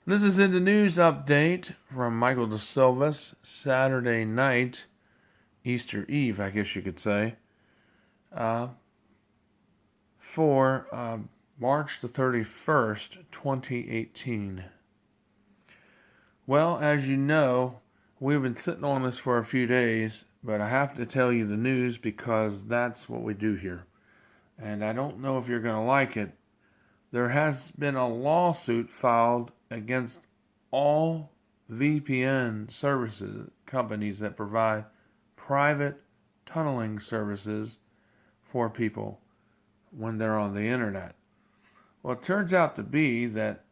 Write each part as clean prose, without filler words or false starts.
This is in the news update from Michael DeSilva's Saturday night, Easter Eve, I guess you could say, uh, for March the 31st, 2018. Well, as you know, we've been sitting on this for a few days, but I have to tell you the news because that's what we do here. And I don't know if you're going to like it. There has been a lawsuit filed against all VPN services companies that provide private tunneling services for people when they're on the internet. Well, it turns out to be that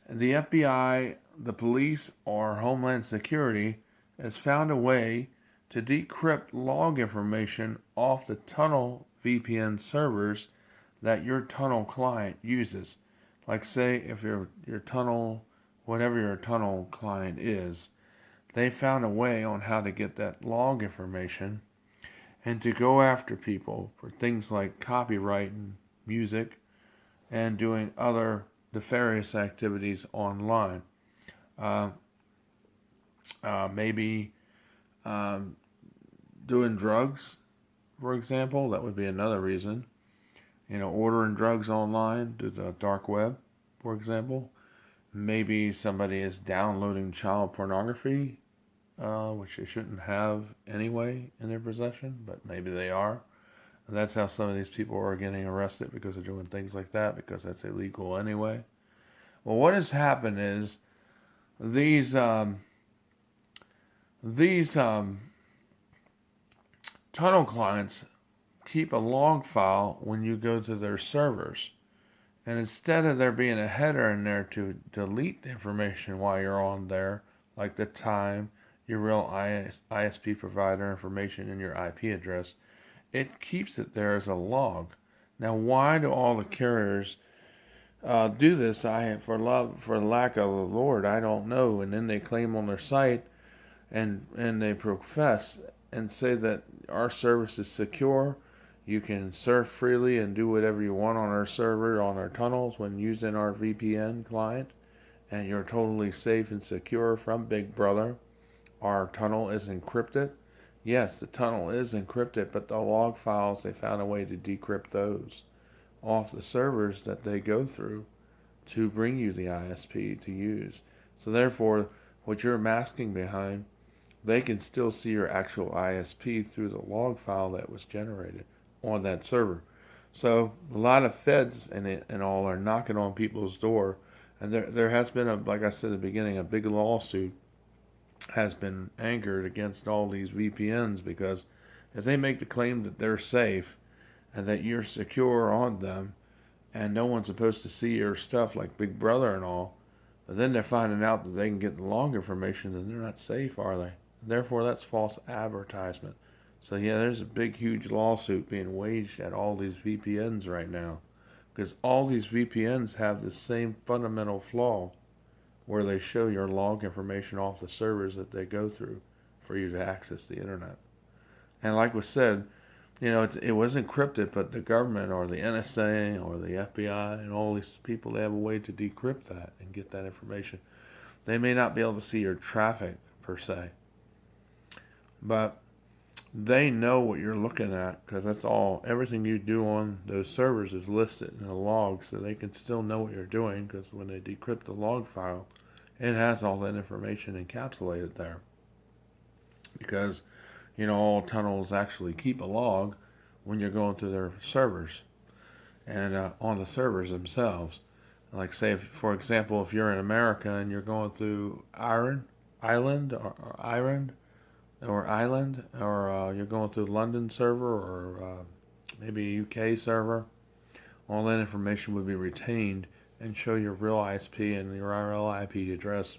the FBI, the police, or Homeland Security has found a way to decrypt log information off the tunnel VPN servers that your tunnel client uses. Like, say, if your tunnel, whatever your tunnel client is, they found a way on how to get that log information and to go after people for things like copyrighting music and doing other nefarious activities online. Uh, Maybe um, doing drugs, for example, that would be another reason. Ordering drugs online through the dark web, for example. Maybe somebody is downloading child pornography, which they shouldn't have anyway in their possession, but maybe they are. And that's how some of these people are getting arrested, because they're doing things like that, because that's illegal anyway. Well, what has happened is these these tunnel clients keep a log file when you go to their servers. And instead of there being a header in there to delete the information while you're on there, like the time, your real ISP provider information, and your IP address, it keeps it there as a log. Now, why do all the carriers do this? For lack of the Lord, I don't know. And then they claim on their site, and they profess and say that our service is secure. You can surf freely and do whatever you want on our server, on our tunnels, when using our VPN client, and you're totally safe and secure from Big Brother. Our tunnel is encrypted. Yes, the tunnel is encrypted, but the log files, they found a way to decrypt those off the servers that they go through to bring you the ISP to use. So therefore, what you're masking behind, they can still see your actual ISP through the log file that was generated on that server. So a lot of feds and all are knocking on people's door, and there has been, like I said at the beginning, a big lawsuit has been anchored against all these VPNs, because if they make the claim that they're safe and that you're secure on them and no one's supposed to see your stuff like Big Brother and all, but then they're finding out that they can get the log information, then they're not safe, are they? Therefore, that's false advertisement. So yeah, there's a big, huge lawsuit being waged at all these VPNs right now, because all these VPNs have the same fundamental flaw, where they show your log information off the servers that they go through for you to access the internet. And like was said, it was encrypted, but the government or the NSA or the FBI and all these people, they have a way to decrypt that and get that information. They may not be able to see your traffic per se, but they know what you're looking at, because that's everything you do on those servers is listed in a log, so they can still know what you're doing, because when they decrypt the log file, it has all that information encapsulated there. Because all tunnels actually keep a log when you're going through their servers and on the servers themselves. Like, say, for example, if you're in America and you're going through Ireland, or you're going through London server, or maybe a UK server, all that information would be retained and show your real ISP and your real IP address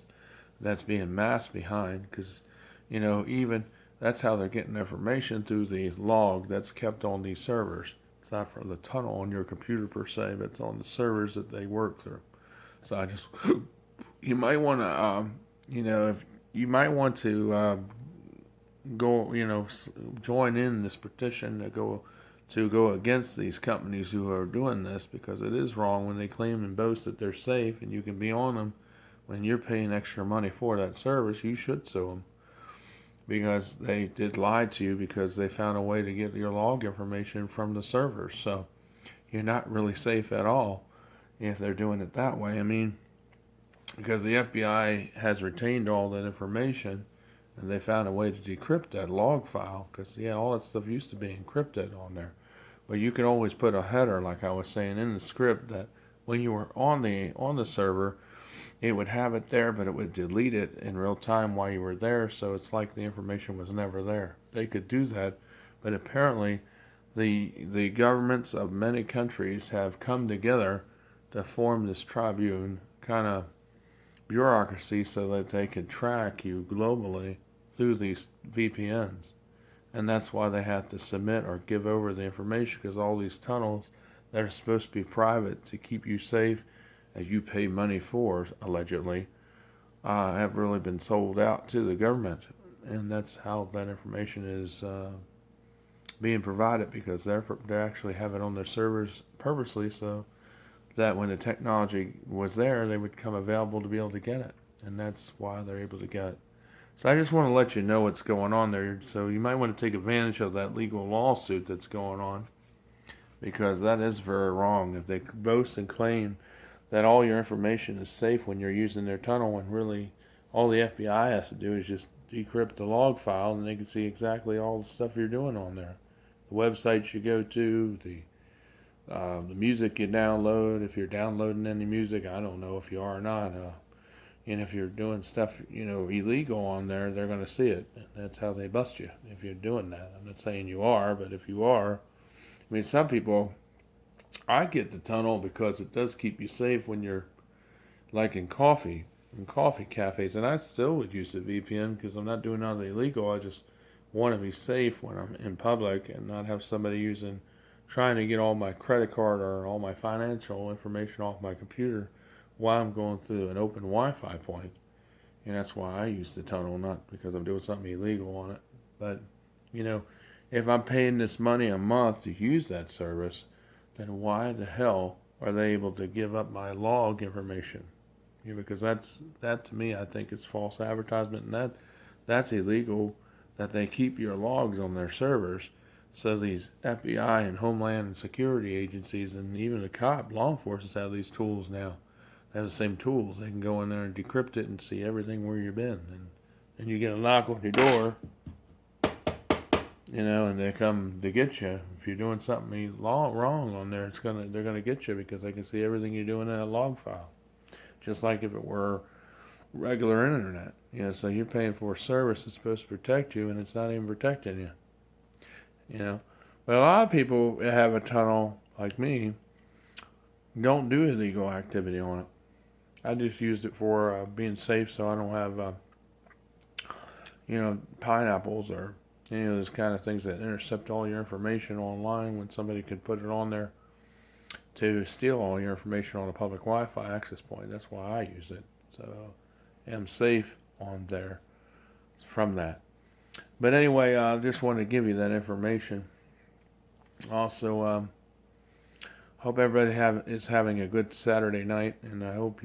that's being masked behind, because even that's how they're getting information, through the log that's kept on these servers. It's not from the tunnel on your computer per se, but it's on the servers that they work through. So you might want to, if you might want to go, join in this petition to go against these companies who are doing this, because it is wrong when they claim and boast that they're safe and you can be on them, when you're paying extra money for that service, you should sue them because they did lie to you because they found a way to get your log information from the servers. So you're not really safe at all if they're doing it that way. I mean, because the FBI has retained all that information and they found a way to decrypt that log file because, yeah, all that stuff used to be encrypted on there. But you can always put a header, like I was saying in the script, that when you were on the server, it would have it there, but it would delete it in real time while you were there, so it's like the information was never there. They could do that, but apparently the governments of many countries have come together to form this tribune kind of bureaucracy so that they can track you globally through these VPNs. And that's why they have to submit or give over the information, because all these tunnels that are supposed to be private to keep you safe, as you pay money for, allegedly, have really been sold out to the government. And that's how that information is being provided, because they actually have it on their servers purposely so that when the technology was there, they would come available to be able to get it. And that's why they're able to get it. So I just want to let you know what's going on there. So you might want to take advantage of that legal lawsuit that's going on, because that is very wrong. If they boast and claim that all your information is safe when you're using their tunnel, when really all the FBI has to do is just decrypt the log file and they can see exactly all the stuff you're doing on there. The websites you go to, the music you download, if you're downloading any music, I don't know if you are or not. And if you're doing stuff, illegal on there, they're going to see it. That's how they bust you, if you're doing that. I'm not saying you are, but if you are, I mean, some people, I get the tunnel because it does keep you safe when you're, like in coffee cafes, and I still would use the VPN because I'm not doing anything illegal. I just want to be safe when I'm in public and not have somebody trying to get all my credit card or all my financial information off my computer while I'm going through an open Wi-Fi point. And that's why I use the tunnel, not because I'm doing something illegal on it. But, if I'm paying this money a month to use that service, then why the hell are they able to give up my log information? Because that to me, I think is false advertisement, and that's illegal, that they keep your logs on their servers. So these FBI and Homeland Security agencies and even the law enforcement have these tools now. They have the same tools. They can go in there and decrypt it and see everything where you've been. And you get a knock on your door, and they come to get you. If you're doing something wrong on there, they're gonna get you because they can see everything you're doing in that log file. Just like if it were regular internet. So you're paying for a service that's supposed to protect you, and it's not even protecting you. But a lot of people that have a tunnel, like me, don't do illegal activity on it. I just used it for being safe, so I don't have, pineapples or any of those kind of things that intercept all your information online when somebody could put it on there to steal all your information on a public Wi-Fi access point. That's why I use it. So I'm safe on there from that. But anyway, I just wanted to give you that information. Also, hope everybody is having a good Saturday night, and I hope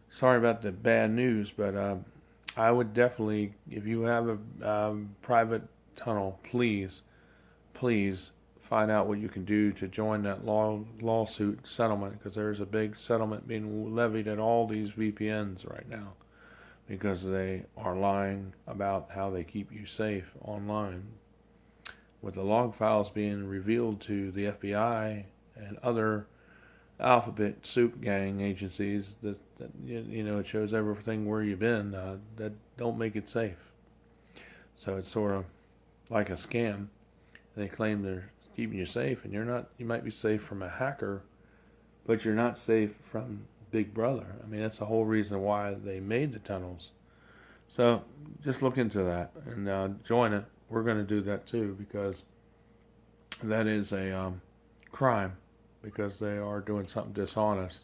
sorry about the bad news, but I would definitely, if you have a private tunnel, please find out what you can do to join that lawsuit settlement, because there's a big settlement being levied at all these VPNs right now because they are lying about how they keep you safe online. With the log files being revealed to the FBI and other alphabet soup gang agencies, that it shows everything where you've been, that don't make it safe. So it's sort of like a scam. They claim they're keeping you safe, and you're not. You might be safe from a hacker, but you're not safe from Big Brother. I mean, that's the whole reason why they made the tunnels. So just look into that and join it. We're going to do that too, because that is a crime, because they are doing something dishonest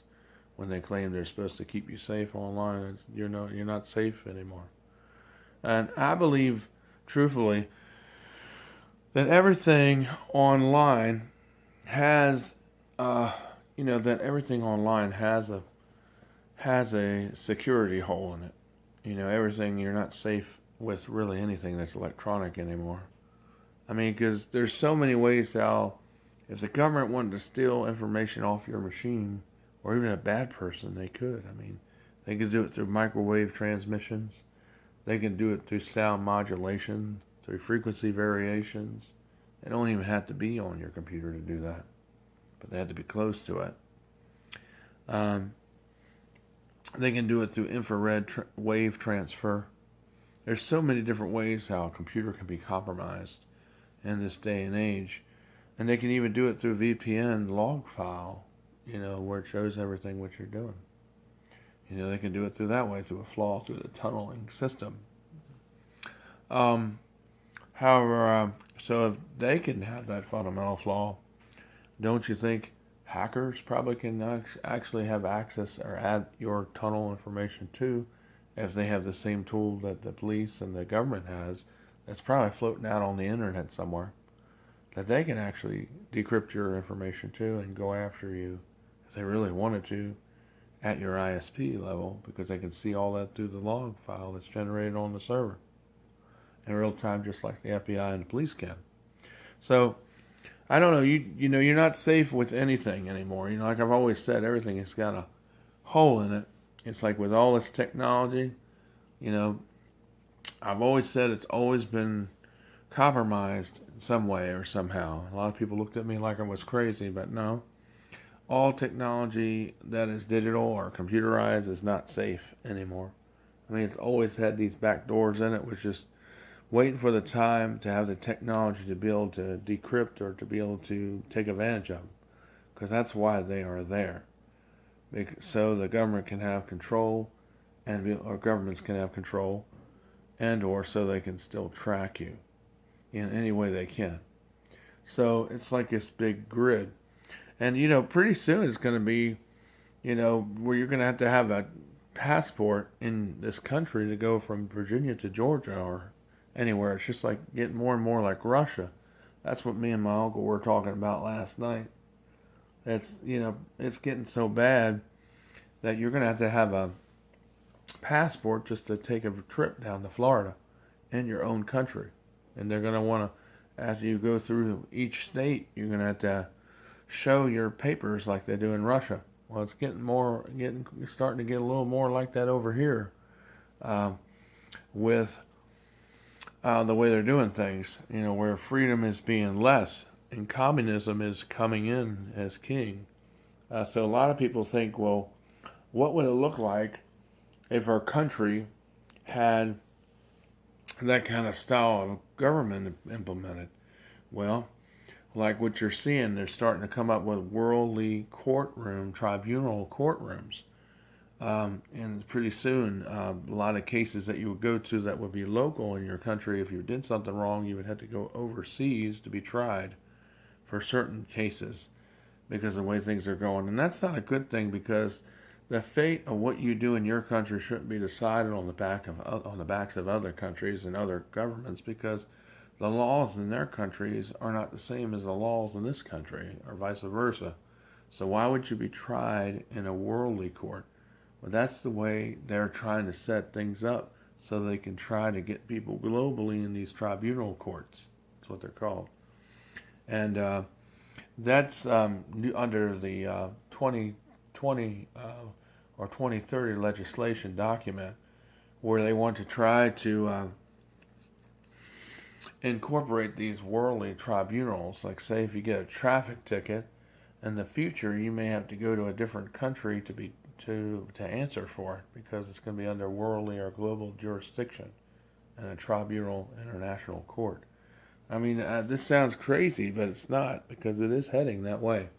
when they claim they're supposed to keep you safe online. You're not safe anymore. And I believe, truthfully, that everything online has, has a security hole in it. Everything, you're not safe with really anything that's electronic anymore. I mean, because there's so many ways how, if the government wanted to steal information off your machine, or even a bad person, they could. I mean, they could do it through microwave transmissions. They can do it through sound modulation, through frequency variations. They don't even have to be on your computer to do that, but they have to be close to it. They can do it through infrared wave transfer. There's so many different ways how a computer can be compromised in this day and age. And they can even do it through VPN log file, where it shows everything what you're doing. They can do it through that way, through a flaw, through the tunneling system. However, so if they can have that fundamental flaw, don't you think hackers probably can actually have access or add your tunnel information too, if they have the same tool that the police and the government has, that's probably floating out on the internet somewhere, that they can actually decrypt your information too and go after you if they really wanted to at your ISP level, because they can see all that through the log file that's generated on the server in real time, just like the FBI and the police can. So I don't know, you're not safe with anything anymore. Like I've always said, everything has got a hole in it. It's like with all this technology, I've always said it's always been compromised in some way or somehow. A lot of people looked at me like I was crazy, but no. All technology that is digital or computerized is not safe anymore. I mean, it's always had these back doors in it, which is waiting for the time to have the technology to be able to decrypt or to be able to take advantage of them. Because that's why they are there. So the government can have control, or governments can have control, and or so they can still track you in any way they can. So it's like this big grid. And, pretty soon it's going to be, where you're going to have a passport in this country to go from Virginia to Georgia or anywhere. It's just like getting more and more like Russia. That's what me and my uncle were talking about last night. It's getting so bad that you're going to have a passport just to take a trip down to Florida in your own country. And they're going to want to, after you go through each state, you're going to have to show your papers like they do in Russia. Well, it's starting to get a little more like that over here, with the way they're doing things. Where freedom is being less and communism is coming in as king. So a lot of people think, well, what would it look like if our country had that kind of style of government implemented? Well, like what you're seeing, they're starting to come up with worldly tribunal courtrooms. And pretty soon, a lot of cases that you would go to that would be local in your country, if you did something wrong, you would have to go overseas to be tried for certain cases because of the way things are going. And that's not a good thing, because the fate of what you do in your country shouldn't be decided on the backs of other countries and other governments, because the laws in their countries are not the same as the laws in this country, or vice versa. So why would you be tried in a worldly court? Well, that's the way they're trying to set things up, so they can try to get people globally in these tribunal courts. That's what they're called. And that's under the 2020 or 2030 legislation document, where they want to try to incorporate these worldly tribunals. Like, say, if you get a traffic ticket in the future, you may have to go to a different country to answer for it, because it's going to be under worldly or global jurisdiction in a tribunal international court. I mean, this sounds crazy, but it's not, because it is heading that way.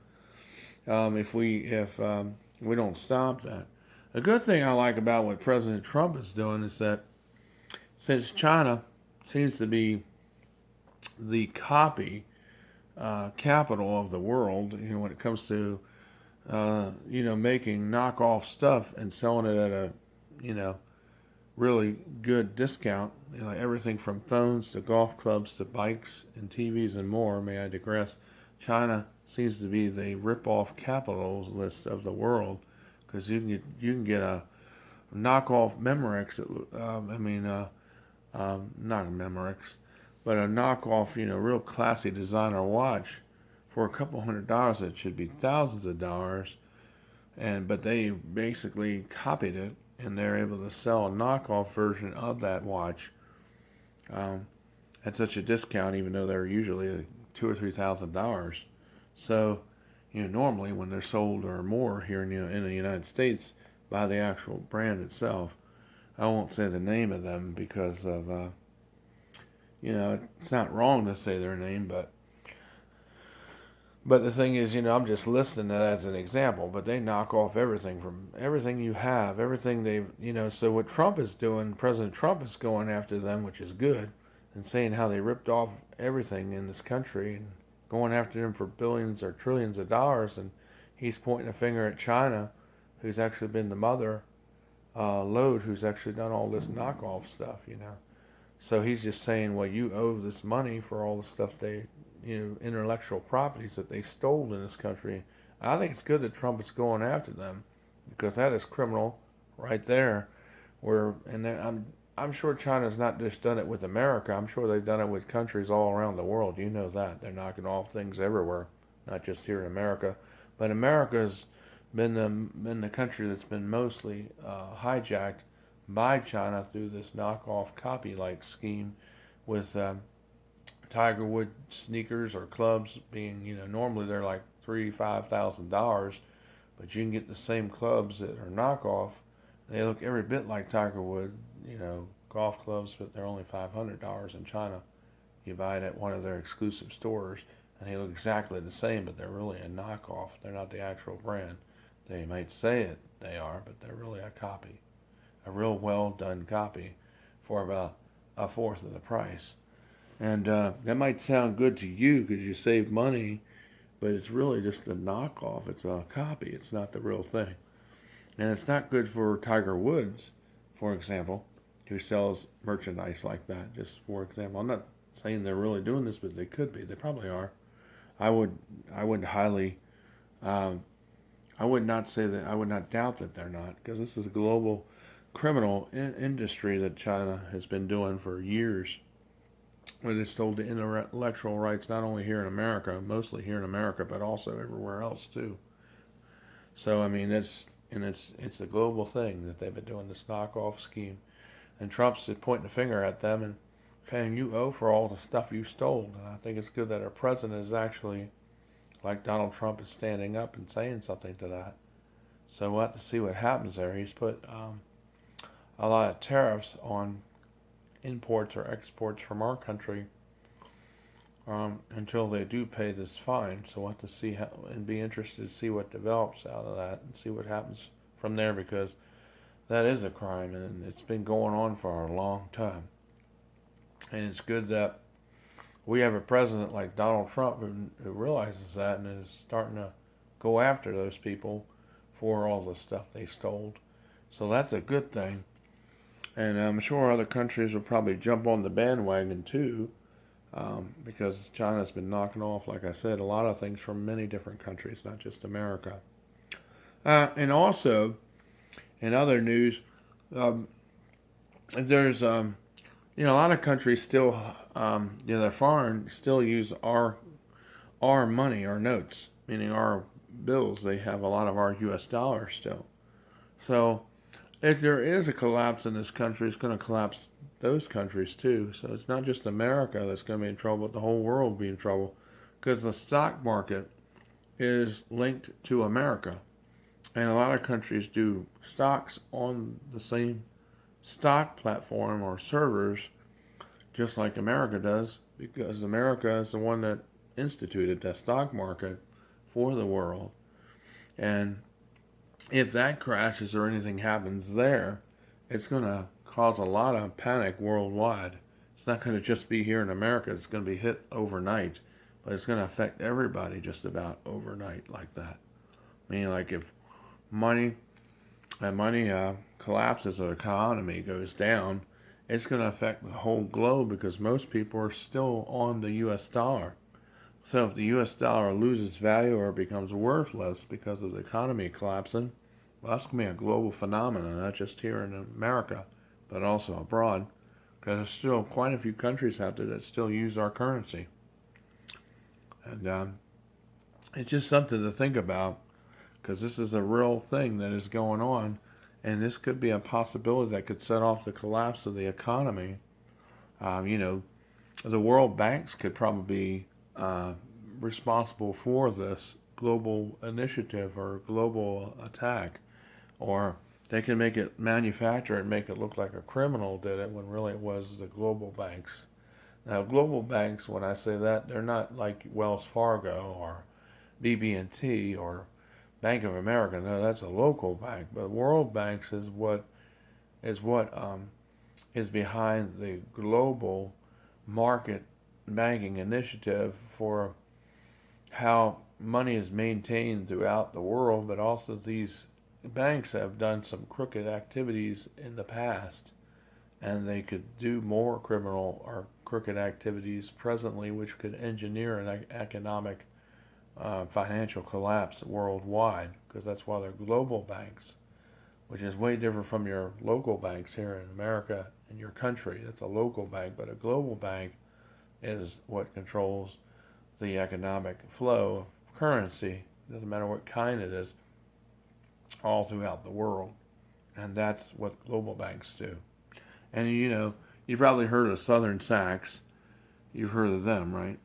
If we don't stop that. A good thing I like about what President Trump is doing is that, since China seems to be the copy capital of the world, when it comes to making knockoff stuff and selling it at a really good discount, everything from phones to golf clubs to bikes and TVs and more. May I digress? China seems to be the rip-off capitalist of the world, because you can get a knockoff Memorex. Not a Memorex, but a knockoff, real classy designer watch for a couple $100. It should be thousands of dollars, but they basically copied it, and they're able to sell a knockoff version of that watch at such a discount, even though they're usually $2,000 or $3,000. So, normally when they're sold or more here in the United States by the actual brand itself, I won't say the name of them because of it's not wrong to say their name, but the thing is, I'm just listing that as an example. But they knock off everything from everything you have, everything So what Trump is doing, President Trump is going after them, which is good, and saying how they ripped off everything in this country and going after them for billions or trillions of dollars. And he's pointing a finger at China, who's actually been the mother lode, who's actually done all this knockoff stuff. So he's just saying, well, you owe this money for all the stuff intellectual properties that they stole in this country. I think it's good that Trump is going after them, because that is criminal right there. I'm sure China's not just done it with America. I'm sure they've done it with countries all around the world. You know that. They're knocking off things everywhere, not just here in America. But America's been the country that's been mostly hijacked by China through this knockoff copy-like scheme with Tiger Woods sneakers or clubs being, normally they're like $3,000-$5,000, but you can get the same clubs that are knockoff. They look every bit like Tiger Woods, golf clubs, but they're only $500 in China. You buy it at one of their exclusive stores, and they look exactly the same, but they're really a knockoff. They're not the actual brand. They might say it they are, but they're really a copy, a real well done copy for about a fourth of the price. And that might sound good to you because you save money, but it's really just a knockoff. It's a copy. It's not the real thing. And it's not good for Tiger Woods, for example, who sells merchandise like that. Just for example, I'm not saying they're really doing this, but they could be. They probably are. I would highly, I would not say that. I would not doubt that they're not, because this is a global criminal industry that China has been doing for years. When it's stole the intellectual rights, not only here in America, mostly here in America, but also everywhere else too. So it's a global thing that they've been doing, this knockoff scheme, and Trump's pointing a finger at them and saying you owe for all the stuff you stole. And I think it's good that our president is actually, like Donald Trump, is standing up and saying something to that. So we'll have to see what happens there. He's put a lot of tariffs on imports or exports from our country until they do pay this fine. So we'll have to see how, and be interested to see what develops out of that and see what happens from there, because that is a crime and it's been going on for a long time. And it's good that we have a president like Donald Trump who realizes that and is starting to go after those people for all the stuff they stole. So that's a good thing. And I'm sure other countries will probably jump on the bandwagon too, because China's been knocking off, like I said, a lot of things from many different countries, not just America. And also, in other news, there's a lot of countries still, they're foreign, still use our money, our notes, meaning our bills. They have a lot of our U.S. dollars still. So if there is a collapse in this country, it's going to collapse those countries too. So it's not just America that's going to be in trouble, but the whole world will be in trouble, because the stock market is linked to America. And a lot of countries do stocks on the same stock platform or servers, just like America does, because America is the one that instituted the stock market for the world. And if that crashes or anything happens there, it's going to cause a lot of panic worldwide. It's not going to just be here in America. It's going to be hit overnight, but it's going to affect everybody just about overnight like that. Meaning, like if money collapses or the economy goes down, it's going to affect the whole globe, because most people are still on the U.S. dollar. So if the U.S. dollar loses value or becomes worthless because of the economy collapsing, Well, that's going to be a global phenomenon, not just here in America, but also abroad, because there's still quite a few countries out there that still use our currency. And it's just something to think about, because this is a real thing that is going on, and this could be a possibility that could set off the collapse of the economy. You know, the world banks could probably be responsible for this global initiative or global attack, or they can make it manufacture and make it look like a criminal did it when really it was the global banks. Now, global banks, when I say that, they're not like Wells Fargo or BB&T or Bank of America. No, that's a local bank. But World Banks is behind the global market banking initiative for how money is maintained throughout the world, but also these banks have done some crooked activities in the past, and they could do more criminal or crooked activities presently, which could engineer an economic financial collapse worldwide, because that's why they're global banks, which is way different from your local banks here in America in your country. That's a local bank, but a global bank is what controls the economic flow of currency. Doesn't matter what kind it is, all throughout the world. And that's what global banks do. And you know, you've probably heard of Southern Sachs. You've heard of them, right?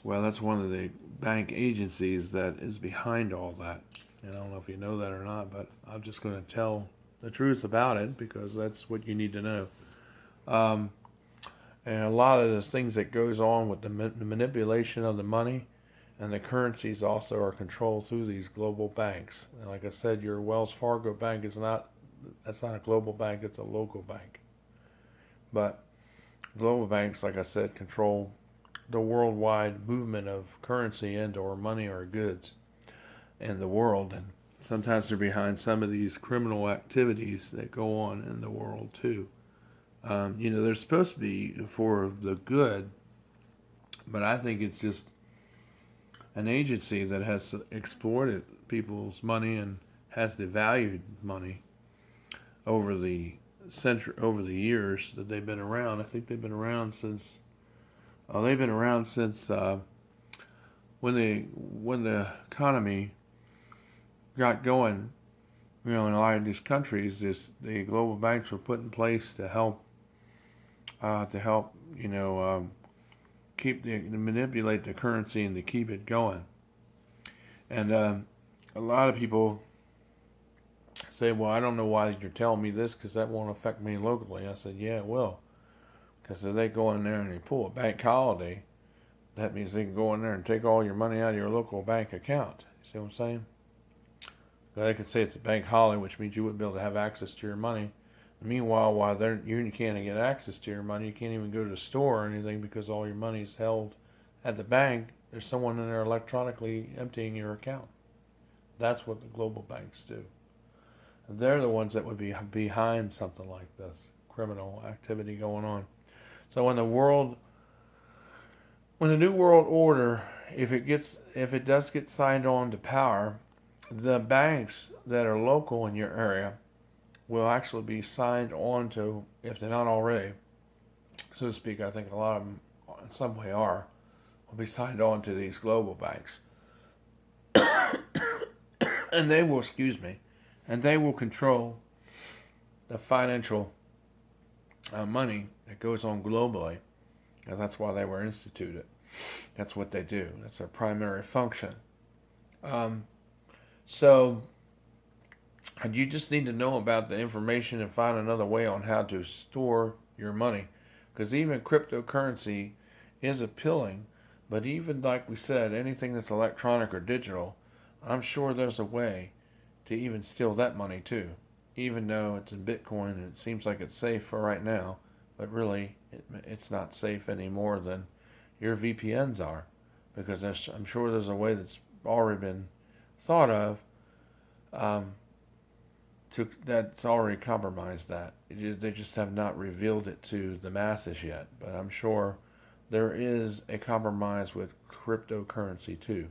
Well, that's one of the bank agencies that is behind all that. And I don't know if you know that or not, but I'm just going to tell the truth about it because that's what you need to know. And a lot of the things that goes on with the manipulation of the money and the currencies also are controlled through these global banks. And like I said, your Wells Fargo bank that's not a global bank, it's a local bank. But global banks, like I said, control the worldwide movement of currency and or money or goods in the world. And sometimes they're behind some of these criminal activities that go on in the world too. You know, they're supposed to be for the good, but I think it's just an agency that has exploited people's money and has devalued money over the over the years that they've been around. I think they've been around since when the economy got going. You know, in a lot of these countries, the global banks were put in place to help you know, to manipulate the currency and to keep it going. And a lot of people say, well, I don't know why you're telling me this because that won't affect me locally. I said, yeah, it will. Because if they go in there and they pull a bank holiday, that means they can go in there and take all your money out of your local bank account. You see what I'm saying? They could say it's a bank holiday, which means you wouldn't be able to have access to your money. Meanwhile, while you can't get access to your money, you can't even go to the store or anything because all your money's held at the bank. There's someone in there electronically emptying your account. That's what the global banks do. And they're the ones that would be behind something like this criminal activity going on. So when the new world order, if it does get signed on to power, the banks that are local in your area will actually be signed on to, if they're not already, so to speak. I think a lot of them in some way will be signed on to these global banks. And they will control the financial money that goes on globally, because that's why they were instituted. That's what they do. That's their primary function. So you just need to know about the information and find another way on how to store your money, because even cryptocurrency is appealing, but even like we said, anything that's electronic or digital, I'm sure there's a way to even steal that money too, even though it's in Bitcoin and it seems like it's safe for right now, but really it's not safe any more than your VPNs are, because I'm sure there's a way that's already been thought of that's already compromised that. They just have not revealed it to the masses yet, but I'm sure there is a compromise with cryptocurrency too.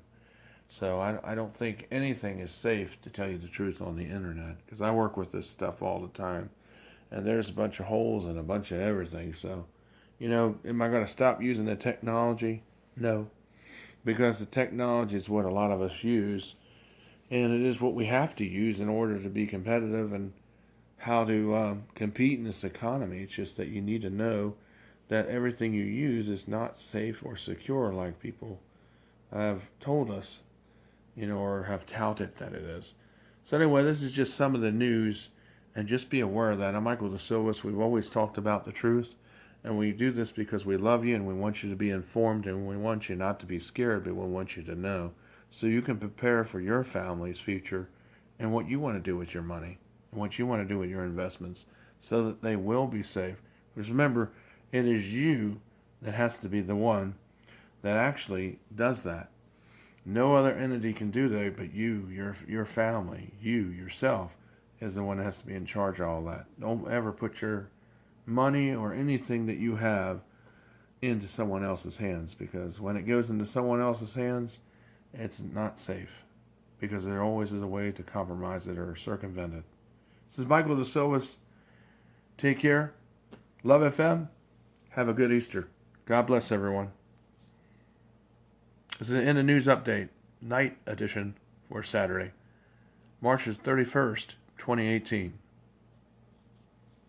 So I don't think anything is safe, to tell you the truth, on the internet, because I work with this stuff all the time, and there's a bunch of holes and a bunch of everything. So, am I going to stop using the technology? No, because the technology is what a lot of us use, and it is what we have to use in order to be competitive and how to compete in this economy. It's just that you need to know that everything you use is not safe or secure like people have told us, or have touted that it is. So anyway, this is just some of the news, and just be aware of that. I'm Michael DeSilvis. We've always talked about the truth, and we do this because we love you and we want you to be informed, and we want you not to be scared, but we want you to know, so you can prepare for your family's future and what you want to do with your money and what you want to do with your investments, so that they will be safe. Because remember, it is you that has to be the one that actually does that. No other entity can do that but you, your family, you, yourself, is the one that has to be in charge of all that. Don't ever put your money or anything that you have into someone else's hands, because when it goes into someone else's hands, it's not safe, because there always is a way to compromise it or circumvent it. This is Michael DeSilvis. Take care. Love FM. Have a good Easter. God bless everyone. This is in the news update, night edition for Saturday, March 31st, 2018.